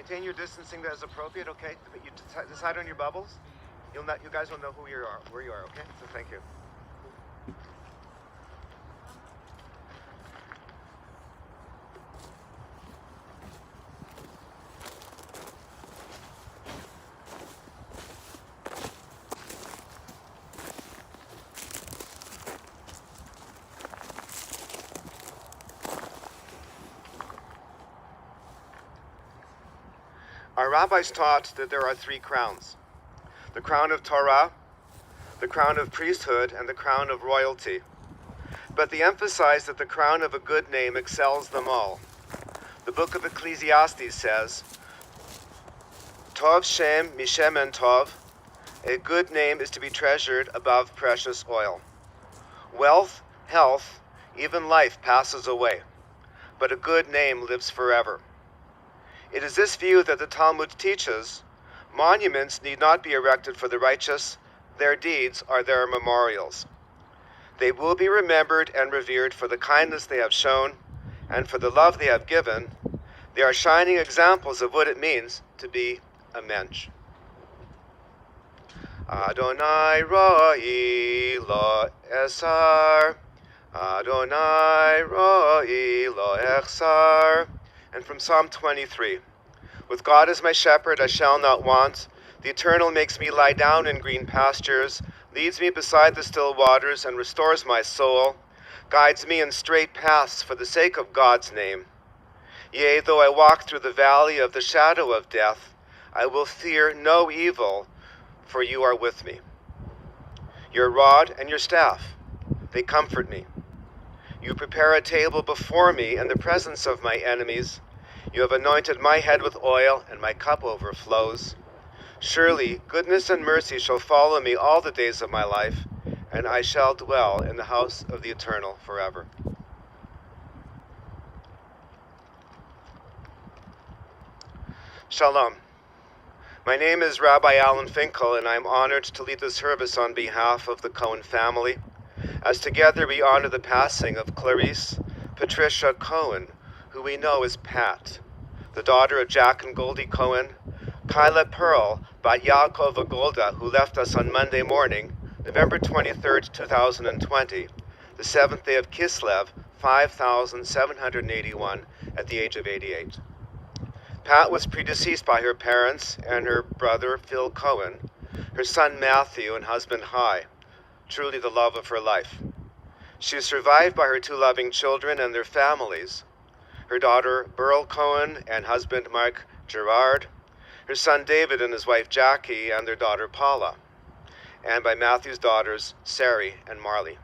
maintain your distancing as appropriate, okay? But you decide on your bubbles. You guys will know who you are, where you are, okay? So thank you. Our rabbis taught that there are three crowns: the crown of Torah, the crown of priesthood, and the crown of royalty. But they emphasize that the crown of a good name excels them all. The book of Ecclesiastes says, Tov Shem Mishemen Tov, a good name is to be treasured above precious oil. Wealth, health, even life passes away, but a good name lives forever. It is this view that the Talmud teaches: monuments need not be erected for the righteous, their deeds are their memorials. They will be remembered and revered for the kindness they have shown and for the love they have given. They are shining examples of what it means to be a mensch. Adonai ro'i lo esar, Adonai ro'i lo echsar. And from Psalm 23, with God as my shepherd, I shall not want. The Eternal makes me lie down in green pastures, leads me beside the still waters, and restores my soul, guides me in straight paths for the sake of God's name. Yea, though I walk through the valley of the shadow of death, I will fear no evil, for you are with me. Your rod and your staff, they comfort me. You prepare a table before me in the presence of my enemies. You have anointed my head with oil, and my cup overflows. Surely goodness and mercy shall follow me all the days of my life, and I shall dwell in the house of the Eternal forever. Shalom. My name is Rabbi Alan Finkel, and I am honored to lead this service on behalf of the Cohen family, as together we honor the passing of Clarice, Patricia Cohen, who we know as Pat, the daughter of Jack and Goldie Cohen, Kyla Pearl, Bat Yaakov Agolda, who left us on Monday morning, November 23rd, 2020, the 7th day of Kislev, 5781, at the age of 88. Pat was predeceased by her parents and her brother Phil Cohen, her son Matthew, and husband Hai, truly the love of her life. She is survived by her two loving children and their families, her daughter Burl Cohen and husband Mark Gerard, her son David and his wife Jackie and their daughter Paula, and by Matthew's daughters Sari and Marley.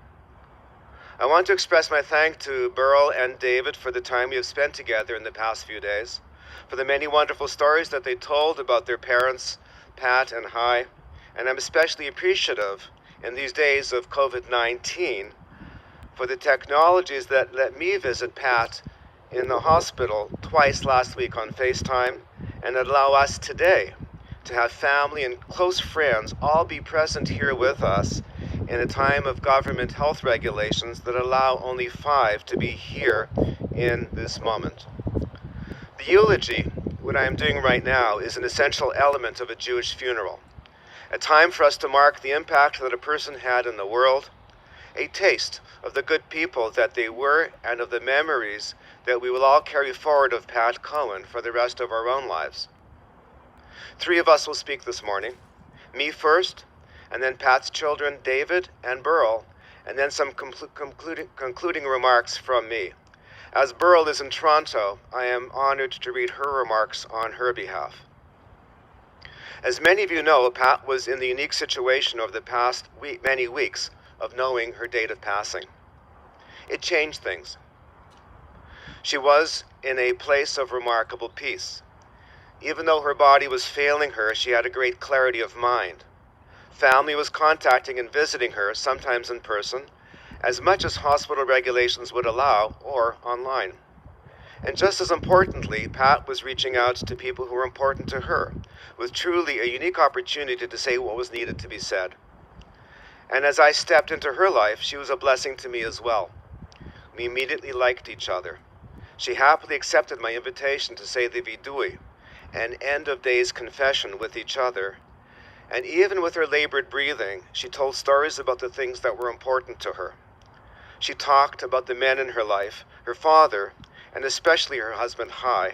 I want to express my thanks to Burl and David for the time we have spent together in the past few days, for the many wonderful stories that they told about their parents, Pat and Hai, and I'm especially appreciative in these days of COVID-19 for the technologies that let me visit Pat in the hospital twice last week on FaceTime, and allow us today to have family and close friends all be present here with us in a time of government health regulations that allow only 5 to be here in this moment. The eulogy, what I am doing right now, is an essential element of a Jewish funeral, a time for us to mark the impact that a person had in the world, a taste of the good people that they were, and of the memories that we will all carry forward of Pat Cohen for the rest of our own lives. 3 of us will speak this morning, me first, and then Pat's children, David and Burl, and then some concluding remarks from me. As Burl is in Toronto, I am honored to read her remarks on her behalf. As many of you know, Pat was in the unique situation over the past many weeks of knowing her date of passing. It changed things. She was in a place of remarkable peace. Even though her body was failing her, she had a great clarity of mind. Family was contacting and visiting her, sometimes in person, as much as hospital regulations would allow, or online. And just as importantly, Pat was reaching out to people who were important to her, with truly a unique opportunity to say what was needed to be said. And as I stepped into her life, she was a blessing to me as well. We immediately liked each other. She happily accepted my invitation to say the vidui, and end-of-days confession with each other. And even with her labored breathing, she told stories about the things that were important to her. She talked about the men in her life, her father, and especially her husband, Hai.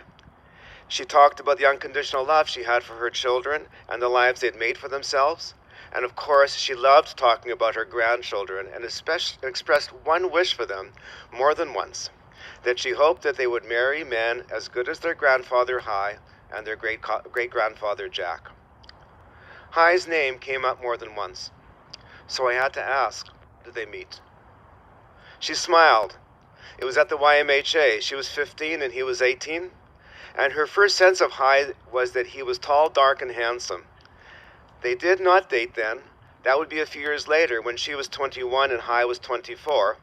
She talked about the unconditional love she had for her children and the lives they'd made for themselves. And of course, she loved talking about her grandchildren and especially expressed one wish for them more than once, that she hoped that they would marry men as good as their grandfather Hai and their great-grandfather Jack. Hai's name came up more than once, so I had to ask, did they meet? She smiled. It was at the YMHA. She was 15 and he was 18, and her first sense of Hai was that he was tall, dark, and handsome. They did not date then. That would be a few years later when she was 21 and Hai was 24.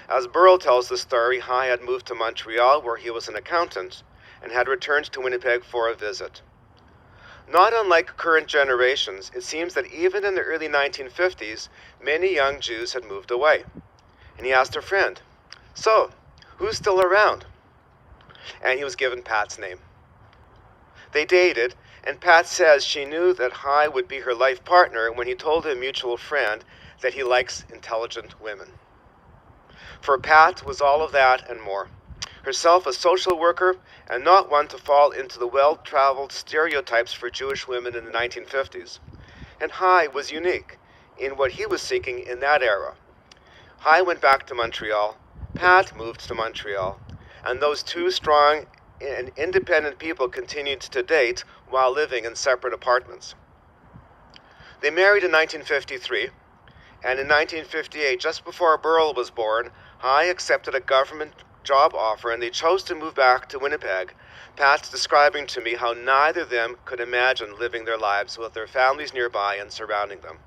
As Burl tells the story, Hai had moved to Montreal where he was an accountant and had returned to Winnipeg for a visit. Not unlike current generations, it seems that even in the early 1950s, many young Jews had moved away. And he asked a friend, "So, who's still around?" And he was given Pat's name. They dated, and Pat says she knew that Hai would be her life partner when he told a mutual friend that he likes intelligent women. For Pat was all of that and more. Herself a social worker and not one to fall into the well-traveled stereotypes for Jewish women in the 1950s. And Hai was unique in what he was seeking in that era. Hai went back to Montreal, Pat moved to Montreal, and those two strong and independent people continued to date while living in separate apartments. They married in 1953, and in 1958, just before Burl was born, Hai accepted a government job offer and they chose to move back to Winnipeg. Pat's describing to me how neither of them could imagine living their lives with their families nearby and surrounding them.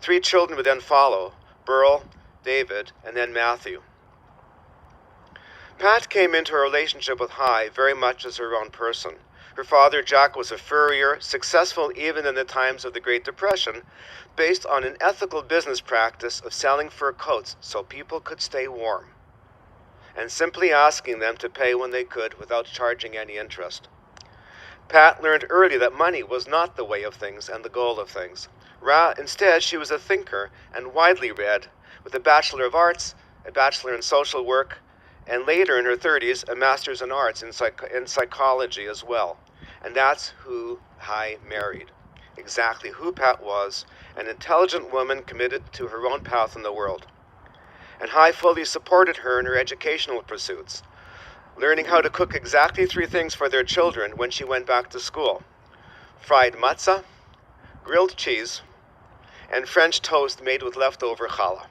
3 children would then follow, Burl, David, and then Matthew. Pat came into her relationship with Hai very much as her own person. Her father, Jack, was a furrier, successful even in the times of the Great Depression, based on an ethical business practice of selling fur coats so people could stay warm, and simply asking them to pay when they could without charging any interest. Pat learned early that money was not the way of things and the goal of things. Instead, she was a thinker and widely read, with a Bachelor of Arts, a Bachelor in Social Work, and later in her 30s, a Master's in Arts in psychology as well. And that's who Hai married. Exactly who Pat was, an intelligent woman committed to her own path in the world. And Hai fully supported her in her educational pursuits, learning how to cook exactly 3 things for their children when she went back to school: fried matzah, grilled cheese, and French toast made with leftover challah,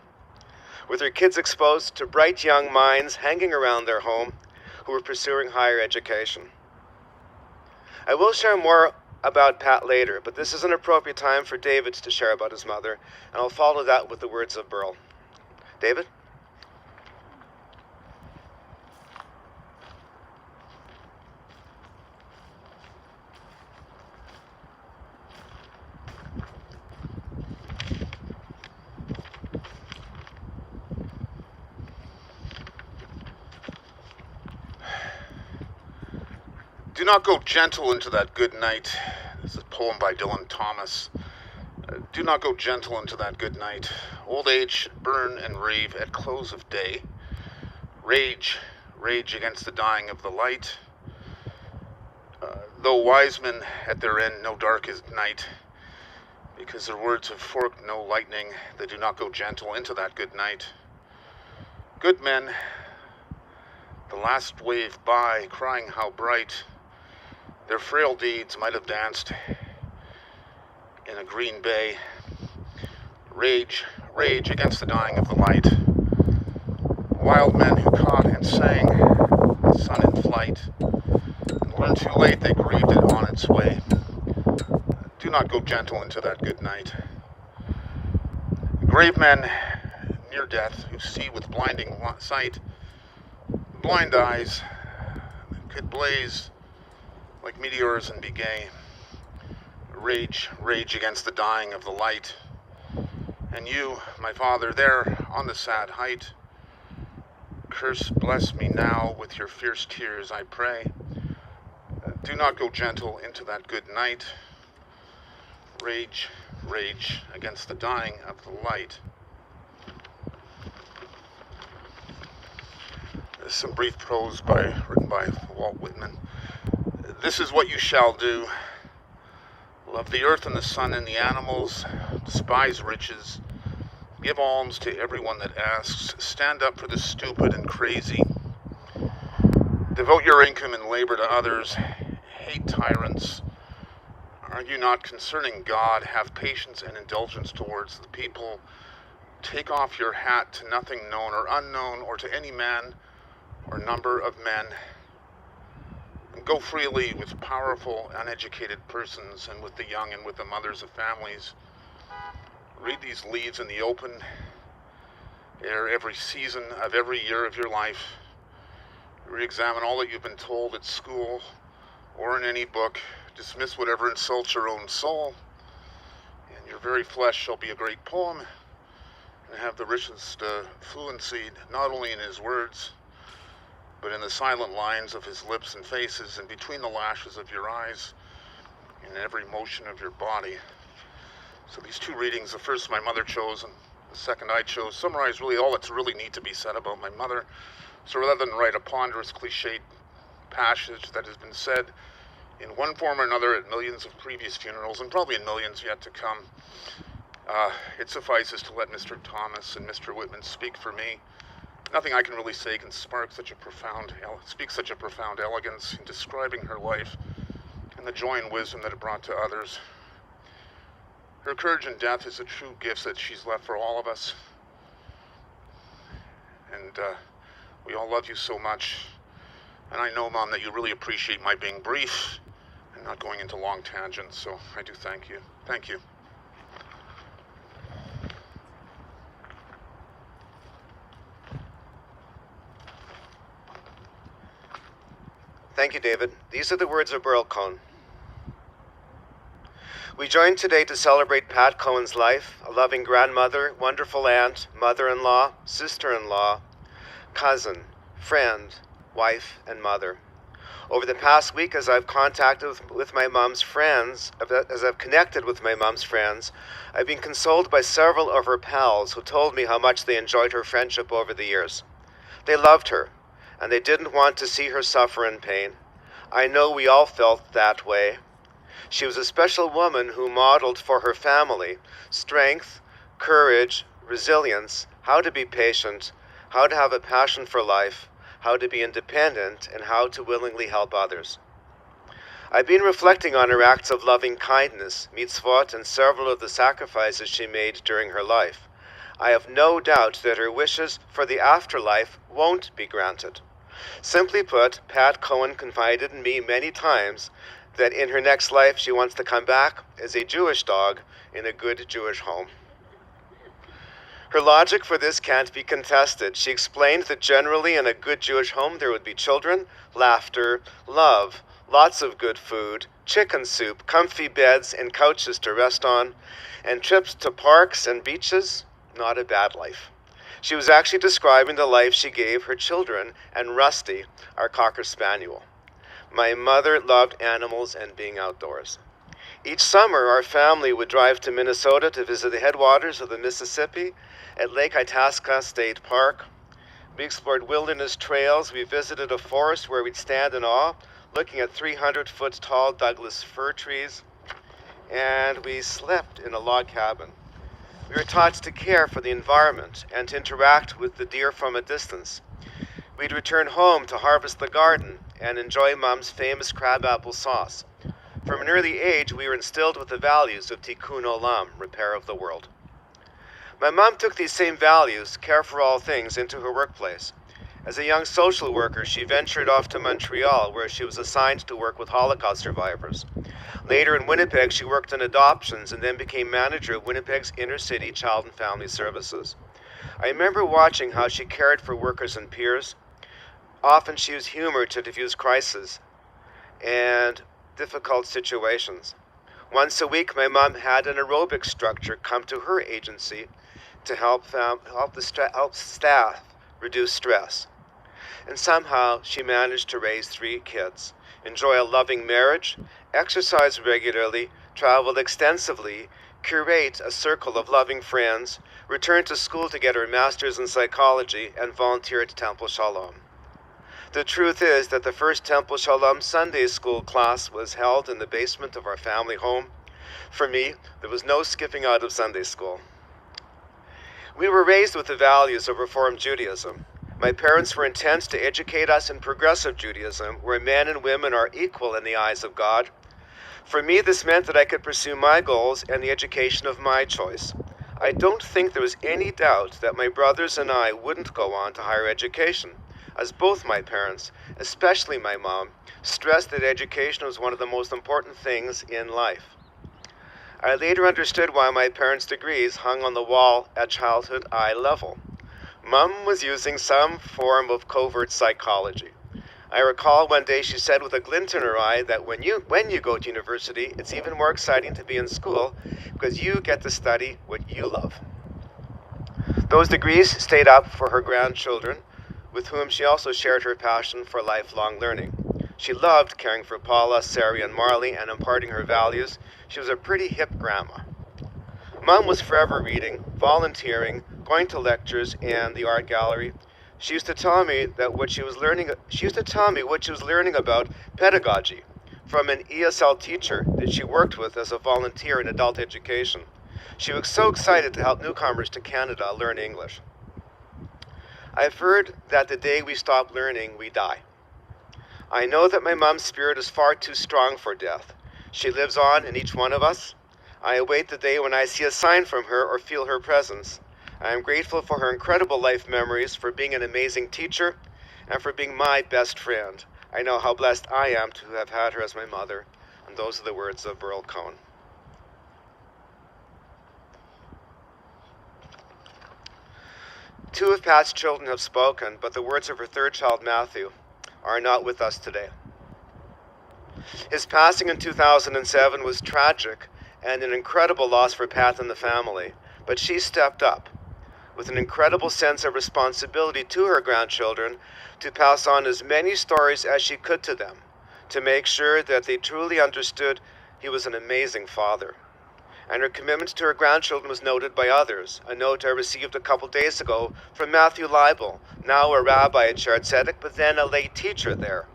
with her kids exposed to bright young minds hanging around their home who were pursuing higher education. I will share more about Pat later, but this is an appropriate time for David to share about his mother, and I'll follow that with the words of Burl. David? Do not go gentle into that good night. This is a poem by Dylan Thomas. Do not go gentle into that good night. Old age should burn and rave at close of day. Rage, rage against the dying of the light. Though wise men at their end know dark is night, because their words have forked no lightning, they do not go gentle into that good night. Good men, the last wave by, crying how bright, their frail deeds might have danced in a green bay. Rage, rage against the dying of the light. Wild men who caught and sang the sun in flight, and learned too late they grieved it on its way. Do not go gentle into that good night. Grave men near death who see with blinding sight, blind eyes could blaze like meteors and be gay. Rage, rage against the dying of the light. And you, my father, there on the sad height, curse, bless me now with your fierce tears, I pray. do not go gentle into that good night. Rage, rage against the dying of the light. There's some brief prose written by Walt Whitman. This is what you shall do. Love the earth and the sun and the animals. Despise riches. Give alms to everyone that asks. Stand up for the stupid and crazy. Devote your income and labor to others. Hate tyrants. Argue not concerning God. Have patience and indulgence towards the people. Take off your hat to nothing known or unknown, or to any man or number of men. And go freely with powerful, uneducated persons, and with the young and with the mothers of families. Read these leaves in the open air every season of every year of your life. Re-examine all that you've been told at school or in any book. Dismiss whatever insults your own soul. And your very flesh shall be a great poem, and have the richest fluency, not only in his words, but in the silent lines of his lips and faces, and between the lashes of your eyes, in every motion of your body. So these two readings, the first my mother chose and the second I chose, summarize really all that's really need to be said about my mother. So rather than write a ponderous, cliched passage that has been said in one form or another at millions of previous funerals, and probably in millions yet to come, it suffices to let Mr. Thomas and Mr. Whitman speak for me. Nothing I can really say can speak such a profound elegance in describing her life and the joy and wisdom that it brought to others. Her courage in death is a true gift that she's left for all of us. And we all love you so much. And I know, Mom, that you really appreciate my being brief and not going into long tangents, so I do thank you. Thank you. Thank you, David. These are the words of Burl Cohen. We join today to celebrate Pat Cohen's life, a loving grandmother, wonderful aunt, mother-in-law, sister-in-law, cousin, friend, wife, and mother. Over the past week, as I've connected with my mom's friends, I've been consoled by several of her pals who told me how much they enjoyed her friendship over the years. They loved her, and they didn't want to see her suffer in pain. I know we all felt that way. She was a special woman who modeled for her family strength, courage, resilience, how to be patient, how to have a passion for life, how to be independent, and how to willingly help others. I've been reflecting on her acts of loving kindness, mitzvot, and several of the sacrifices she made during her life. I have no doubt that her wishes for the afterlife won't be granted. Simply put, Pat Cohen confided in me many times that in her next life she wants to come back as a Jewish dog in a good Jewish home. Her logic for this can't be contested. She explained that generally in a good Jewish home there would be children, laughter, love, lots of good food, chicken soup, comfy beds and couches to rest on, and trips to parks and beaches. Not a bad life. She was actually describing the life she gave her children and Rusty, our Cocker Spaniel. My mother loved animals and being outdoors. Each summer, our family would drive to Minnesota to visit the headwaters of the Mississippi at Lake Itasca State Park. We explored wilderness trails. We visited a forest where we'd stand in awe, looking at 300-foot tall Douglas fir trees, and we slept in a log cabin. We were taught to care for the environment and to interact with the deer from a distance. We'd return home to harvest the garden and enjoy Mom's famous crabapple sauce. From an early age, we were instilled with the values of tikkun olam, repair of the world. My mom took these same values, care for all things, into her workplace. As a young social worker, she ventured off to Montreal, where she was assigned to work with Holocaust survivors. Later in Winnipeg, she worked in adoptions and then became manager of Winnipeg's inner-city child and family services. I remember watching how she cared for workers and peers. Often she used humor to diffuse crises and difficult situations. Once a week, my mom had an aerobic structure come to her agency to help staff reduce stress. And somehow she managed to raise 3 kids, enjoy a loving marriage, exercise regularly, travel extensively, curate a circle of loving friends, return to school to get her master's in psychology, and volunteer at Temple Shalom. The truth is that the first Temple Shalom Sunday school class was held in the basement of our family home. For me, there was no skipping out of Sunday school. We were raised with the values of Reform Judaism. My parents were intent to educate us in progressive Judaism, where men and women are equal in the eyes of God. For me, this meant that I could pursue my goals and the education of my choice. I don't think there was any doubt that my brothers and I wouldn't go on to higher education, as both my parents, especially my mom, stressed that education was one of the most important things in life. I later understood why my parents' degrees hung on the wall at childhood eye level. Mom was using some form of covert psychology. I recall one day she said with a glint in her eye that when you go to university, it's even more exciting to be in school because you get to study what you love. Those degrees stayed up for her grandchildren, with whom she also shared her passion for lifelong learning. She loved caring for Paula, Sari, and Marley and imparting her values. She was a pretty hip grandma. Mom was forever reading, volunteering, going to lectures and the art gallery. She used to tell me what she was learning about pedagogy from an ESL teacher that she worked with as a volunteer in adult education. She was so excited to help newcomers to Canada learn English. I've heard that the day we stop learning, we die. I know that my mom's spirit is far too strong for death. She lives on in each one of us. I await the day when I see a sign from her or feel her presence. I am grateful for her incredible life memories, for being an amazing teacher, and for being my best friend. I know how blessed I am to have had her as my mother. And those are the words of Burl Cohen. Two of Pat's children have spoken, but the words of her third child, Matthew, are not with us today. His passing in 2007 was tragic and an incredible loss for Pat and the family, but she stepped up with an incredible sense of responsibility to her grandchildren to pass on as many stories as she could to them, to make sure that they truly understood he was an amazing father. And her commitment to her grandchildren was noted by others. A note I received a couple days ago from Matthew Leibel, now a rabbi at Shared Tzedek, but then a lay teacher there,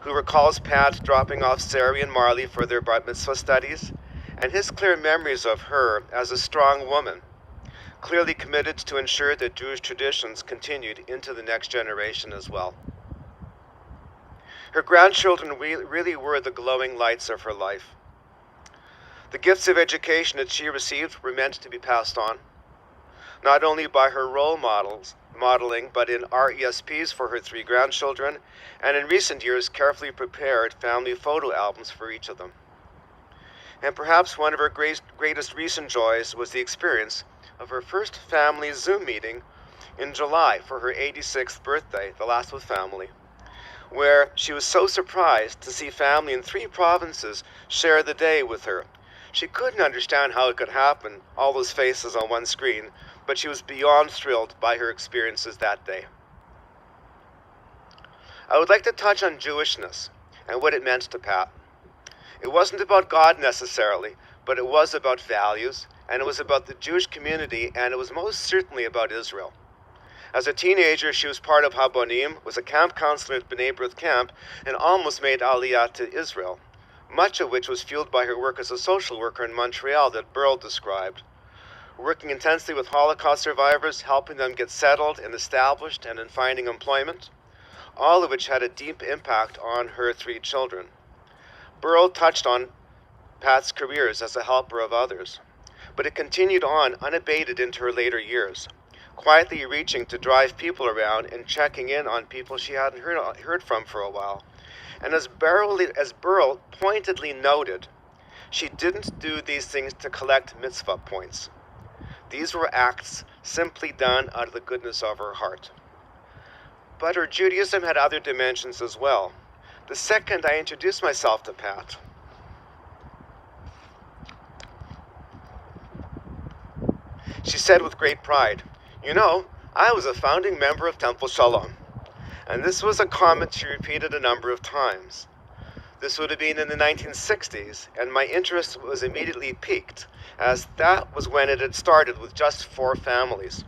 who recalls Pat dropping off Sari and Marley for their Bat Mitzvah studies, and his clear memories of her as a strong woman, clearly committed to ensure that Jewish traditions continued into the next generation as well. Her grandchildren really were the glowing lights of her life. The gifts of education that she received were meant to be passed on, not only by her role modeling, but in RESPs for her three grandchildren, and in recent years carefully prepared family photo albums for each of them. And perhaps one of her greatest recent joys was the experience of her first family Zoom meeting in July for her 86th birthday, the last with family, where she was so surprised to see family in 3 provinces share the day with her. She couldn't understand how it could happen, all those faces on one screen, but she was beyond thrilled by her experiences that day. I would like to touch on Jewishness and what it meant to Pat. It wasn't about God necessarily, but it was about values, and it was about the Jewish community, and it was most certainly about Israel. As a teenager, she was part of Habonim, was a camp counselor at B'nai B'rith camp, and almost made Aliyah to Israel, much of which was fueled by her work as a social worker in Montreal that Burl described, working intensely with Holocaust survivors, helping them get settled and established and in finding employment, all of which had a deep impact on her 3 children. Burl touched on Pat's careers as a helper of others, but it continued on unabated into her later years, quietly reaching to drive people around and checking in on people she hadn't heard from for a while. And as Burl pointedly noted, she didn't do these things to collect mitzvah points. These were acts simply done out of the goodness of her heart. But her Judaism had other dimensions as well. The second I introduced myself to Pat, she said with great pride, "You know, I was a founding member of Temple Shalom." And this was a comment she repeated a number of times. This would have been in the 1960s, and my interest was immediately piqued, as that was when it had started with just 4 families.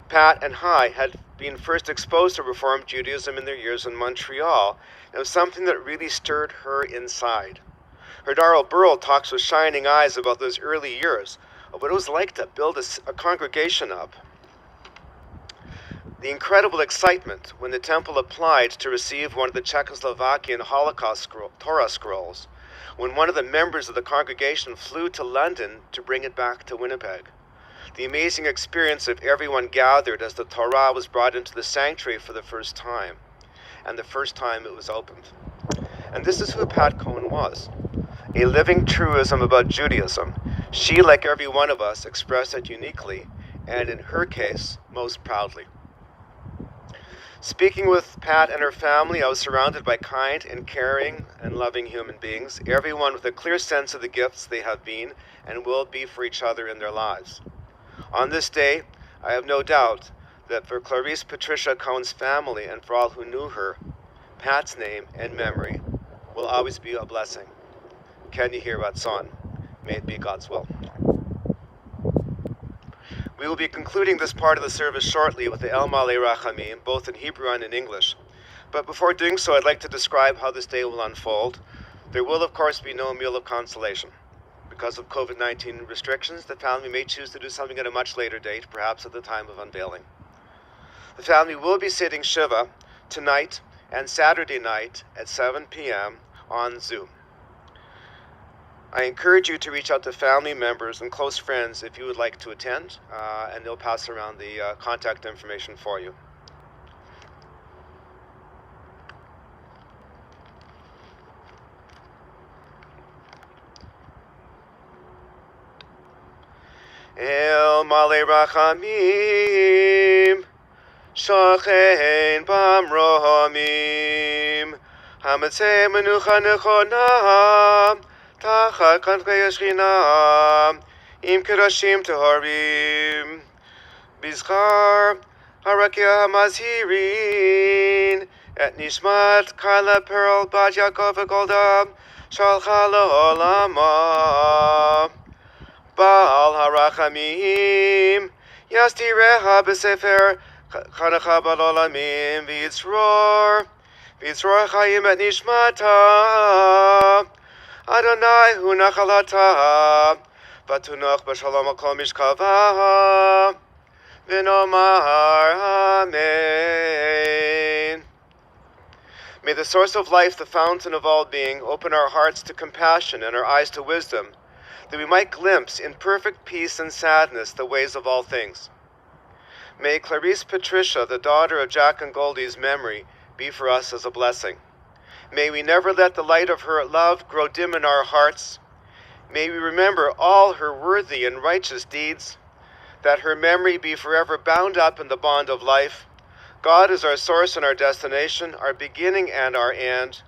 Pat and Hi had been first exposed to Reform Judaism in their years in Montreal, and it was something that really stirred her inside. Her Darrell Burrell talks with shining eyes about those early years, of what it was like to build a congregation up. The incredible excitement when the temple applied to receive one of the Czechoslovakian Holocaust Torah scrolls, when one of the members of the congregation flew to London to bring it back to Winnipeg. The amazing experience of everyone gathered as the Torah was brought into the sanctuary for the first time, and the first time it was opened. And this is who Pat Cohen was. A living truism about Judaism. She, like every one of us, expressed it uniquely, and in her case, most proudly. Speaking with Pat and her family, I was surrounded by kind and caring and loving human beings, everyone with a clear sense of the gifts they have been and will be for each other in their lives. On this day, I have no doubt that for Clarice Patricia Cohen's family and for all who knew her, Pat's name and memory will always be a blessing. Can you hear what's on? May it be God's will. We will be concluding this part of the service shortly with the El Malei Rachamim, both in Hebrew and in English. But before doing so, I'd like to describe how this day will unfold. There will, of course, be no meal of consolation. Because of COVID-19 restrictions, the family may choose to do something at a much later date, perhaps at the time of unveiling. The family will be sitting Shiva tonight and Saturday night at 7 p.m. on Zoom. I encourage you to reach out to family members and close friends if you would like to attend, and they'll pass around the contact information for you. El Malei Rachamim, Shachein Bamrohamim, Hamatzei Menucha Nechonam, Tachat Kanfei Shechina, Im Kedoshim Tehorim, Bizchar Harakia Hamazhirin, Et Nishmat Carla Pearl Bat Yaakov Golda, Shalcha Le'olama, Baal Harachamim, Yastireha B'Sefer Chanacha Ba'olamim, V'Yitzror Chaim Et Nishmata, Adonai hu nachalata, v'tunach b'shalom al kol mishkava, v'nomar amen. May the source of life, the fountain of all being, open our hearts to compassion and our eyes to wisdom, that we might glimpse in perfect peace and sadness the ways of all things. May Clarice Patricia, the daughter of Jack and Goldie's memory, be for us as a blessing. May we never let the light of her love grow dim in our hearts. May we remember all her worthy and righteous deeds, that her memory be forever bound up in the bond of life. God is our source and our destination, our beginning and our end.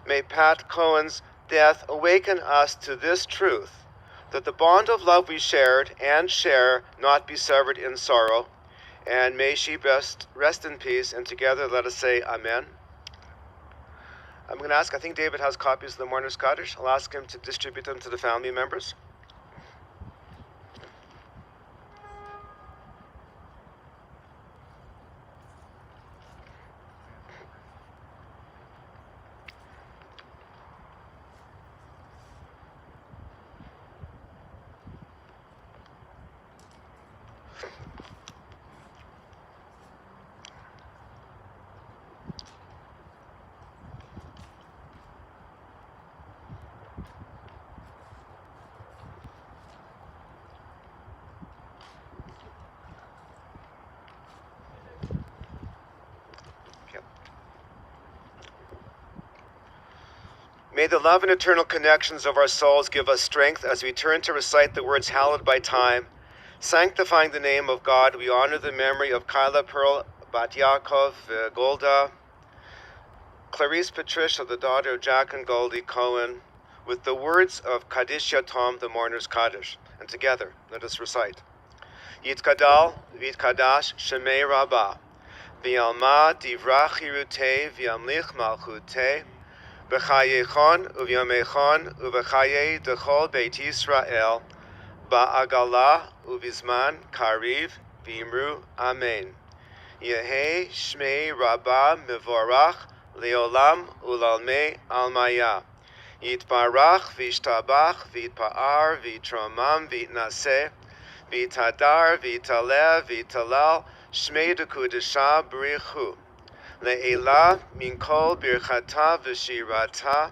May Pat Cohen's death awaken us to this truth, that the bond of love we shared and share not be severed in sorrow. And may she rest in peace, and together let us say Amen. I'm going to ask, I think David has copies of the Mourner's Kaddish. I'll ask him to distribute them to the family members. May the love and eternal connections of our souls give us strength as we turn to recite the words hallowed by time. Sanctifying the name of God, we honor the memory of Kyla Pearl Bat Yaakov Golda, Clarice Patricia, the daughter of Jack and Goldie Cohen, with the words of Kaddish Yatom, the Mourner's Kaddish. And together, let us recite. Yitkadal v'yitkadash Shemei Rabbah, v'yalma divrach hirutei v'yamlich malchutei, B'chayechon uvyomechon uv'chaye dechol Beit Yisrael ba'agala uvizman kariv v'imru Amen. Yehe shmei rabba mevorach leolam ulalmei almaya. Yitbarach v'ishtabach v'itpa'ar v'tromam v'itnaseh v'itadar v'italev v'talal shmei dekudesha b'richu. Le'ela min kol birchata v'shirata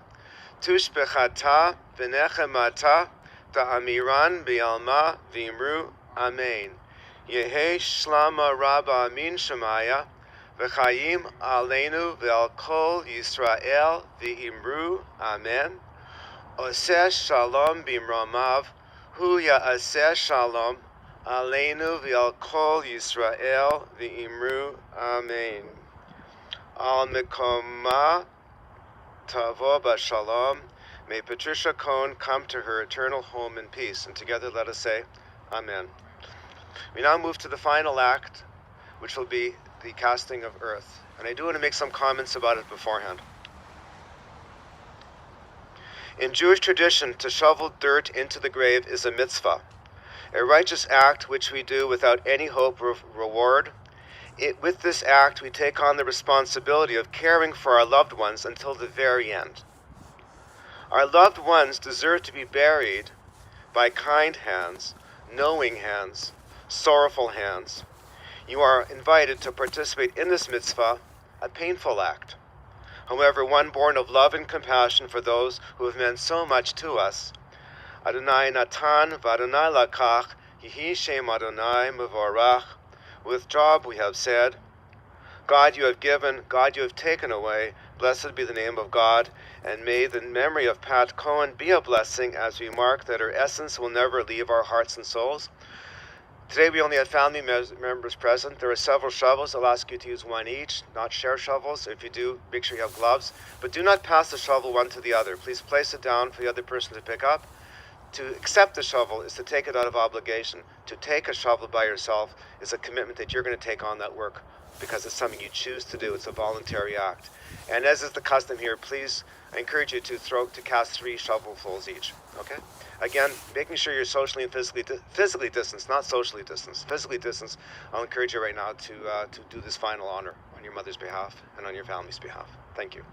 tushbechata v'nechemata ta'amiran b'alma v'imru Amen. Yehe shlama rabba min shemaya v'chayim aleinu v'al kol Yisrael v'imru Amen. Oseh shalom b'imromav hu ya'aseh shalom aleinu v'al kol Yisrael v'imru Amen. Al mikoma tavo b'shalom. May Patricia Cohen come to her eternal home in peace. And together let us say, Amen. We now move to the final act, which will be the casting of earth. And I do want to make some comments about it beforehand. In Jewish tradition, to shovel dirt into the grave is a mitzvah, a righteous act which we do without any hope of reward. With this act, we take on the responsibility of caring for our loved ones until the very end. Our loved ones deserve to be buried by kind hands, knowing hands, sorrowful hands. You are invited to participate in this mitzvah, a painful act. However, one born of love and compassion for those who have meant so much to us. Adonai Natan v'Adonai Lakach, Yehi Shem Adonai Mevorach. With Job we have said, God you have given, God you have taken away, blessed be the name of God, and may the memory of Pat Cohen be a blessing as we mark that her essence will never leave our hearts and souls. Today we only have family members present. There are several shovels. I'll ask you to use one each, not share shovels. If you do, make sure you have gloves. But do not pass the shovel one to the other. Please place it down for the other person to pick up. To accept the shovel is to take it out of obligation. To take a shovel by yourself is a commitment that you're going to take on that work because it's something you choose to do. It's a voluntary act. And as is the custom here, please, I encourage you to cast 3 shovelfuls each. Okay? Again, making sure you're socially and physically distanced, not socially distanced. Physically distanced. I'll encourage you right now to do this final honor on your mother's behalf and on your family's behalf. Thank you.